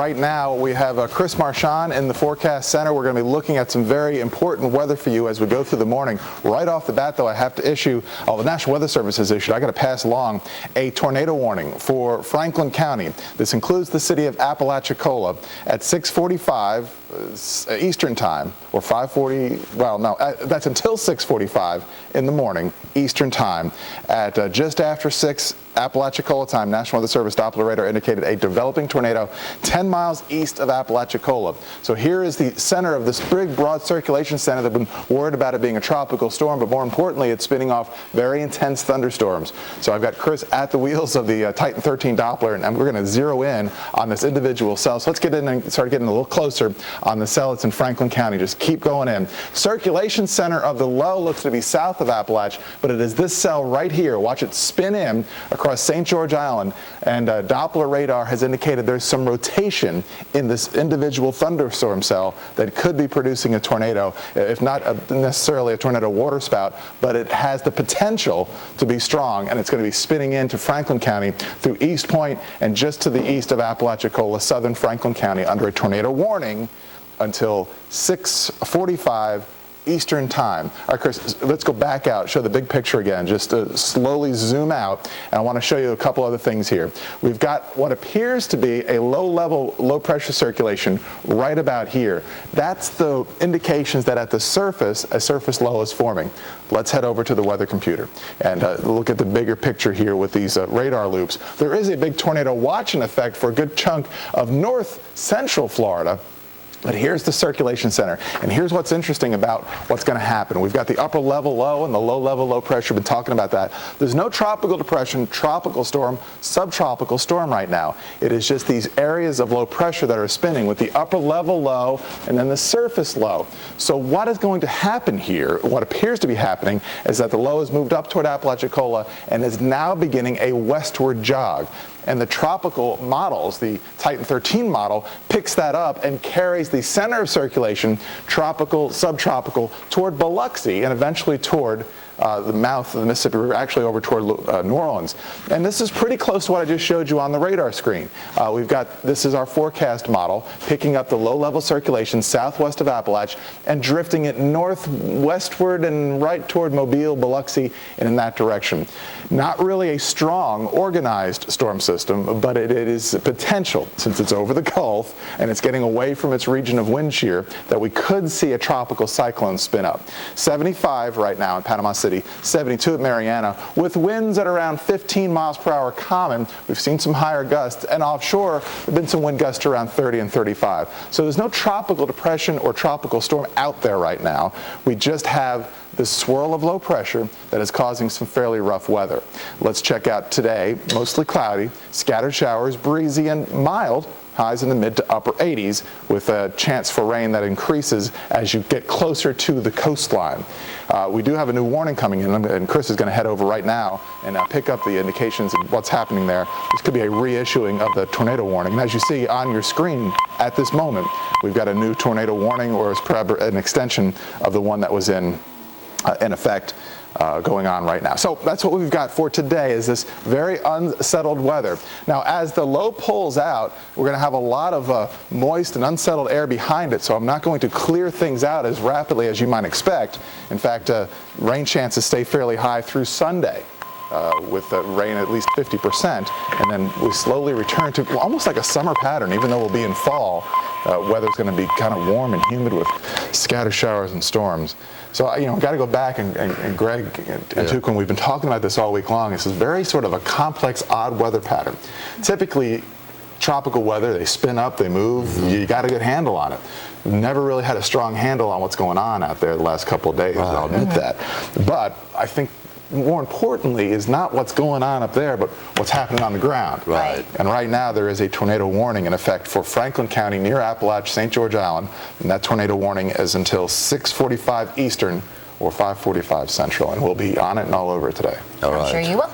Right now, we have Chris Marchand in the Forecast Center. We're going to be looking at some very important weather for you as we go through the morning. Right off the bat, though, I have to issue, the National Weather Service has issued, I got to pass along a tornado warning for Franklin County. This includes the city of Apalachicola at 6:45 Eastern Time, or 5:40, well, no, that's until 6:45 in the morning Eastern Time. At just after 6 Apalachicola time, National Weather Service Doppler radar indicated a developing tornado 10 miles east of Apalachicola. So here is the center of this big, broad circulation center. They've been worried about it being a tropical storm, but more importantly, it's spinning off very intense thunderstorms. So I've got Chris at the wheels of the Titan 13 Doppler, and we're going to zero in on this individual cell. So let's get in and start getting a little closer on the cell. It's in Franklin County. Just keep going in. Circulation center of the low looks to be south of Appalach, but it is this cell right here. Watch it spin in across St. George Island, and Doppler radar has indicated there's some rotation in this individual thunderstorm cell that could be producing a tornado, if not necessarily a tornado waterspout, but it has the potential to be strong, and it's going to be spinning into Franklin County through East Point and just to the east of Apalachicola, southern Franklin County, under a tornado warning until 6:45 Eastern Time. All right, Chris, let's go back out, show the big picture again, just to slowly zoom out, and I want to show you a couple other things here. We've got what appears to be a low-level, low-pressure circulation right about here. That's the indications that at the surface, a surface low is forming. Let's head over to the weather computer and look at the bigger picture here with these radar loops. There is a big tornado watching effect for a good chunk of north-central Florida. But here's the circulation center, and here's what's interesting about what's going to happen. We've got the upper level low and the low level low pressure. We've been talking about that. There's no tropical depression, tropical storm, subtropical storm right now. It is just these areas of low pressure that are spinning with the upper level low and then the surface low. So what is going to happen here, what appears to be happening, is that the low has moved up toward Apalachicola and is now beginning a westward jog. And the tropical models, the Titan 13 model, picks that up and carries the center of circulation, tropical, subtropical, toward Biloxi and eventually toward the mouth of the Mississippi River, actually over toward New Orleans. And this is pretty close to what I just showed you on the radar screen. This is our forecast model, picking up the low-level circulation southwest of Appalach and drifting it northwestward and right toward Mobile, Biloxi, and in that direction. Not really a strong, organized storm system, but it is potential, since it's over the Gulf and it's getting away from its region of wind shear, that we could see a tropical cyclone spin up. 75 right now in Panama City, 72 at Mariana, with winds at around 15 miles per hour common. We've seen some higher gusts, and offshore there have been some wind gusts around 30 and 35. So there's no tropical depression or tropical storm out there right now. We just have this swirl of low pressure that is causing some fairly rough weather. Let's check out today. Mostly cloudy, scattered showers, breezy and mild. Highs in the mid to upper 80s with a chance for rain that increases as you get closer to the coastline. We do have a new warning coming in, and Chris is going to head over right now and pick up the indications of what's happening there. This could be a reissuing of the tornado warning. And as you see on your screen at this moment, we've got a new tornado warning, or it's perhaps an extension of the one that was in effect going on right now. So that's what we've got for today, is this very unsettled weather. Now, as the low pulls out, we're going to have a lot of moist and unsettled air behind it, so I'm not going to clear things out as rapidly as you might expect. In fact, rain chances stay fairly high through Sunday. With rain at least 50%, and then we slowly return to almost like a summer pattern. Even though we'll be in fall, weather's going to be kind of warm and humid with scattered showers and storms. So, I've got to go back, and Greg and Tukun, we've been talking about this all week long. This is very sort of a complex, odd weather pattern. Typically, tropical weather, they spin up, they move, you got a good handle on it. We've never really had a strong handle on what's going on out there the last couple of days, I'll admit that. But I think more importantly is not what's going on up there, but what's happening on the ground. Right. And right now there is a tornado warning in effect for Franklin County near Appalach, St. George Island, and that tornado warning is until 6:45 Eastern or 5:45 Central, and we'll be on it and all over it today. All right. I'm sure you will.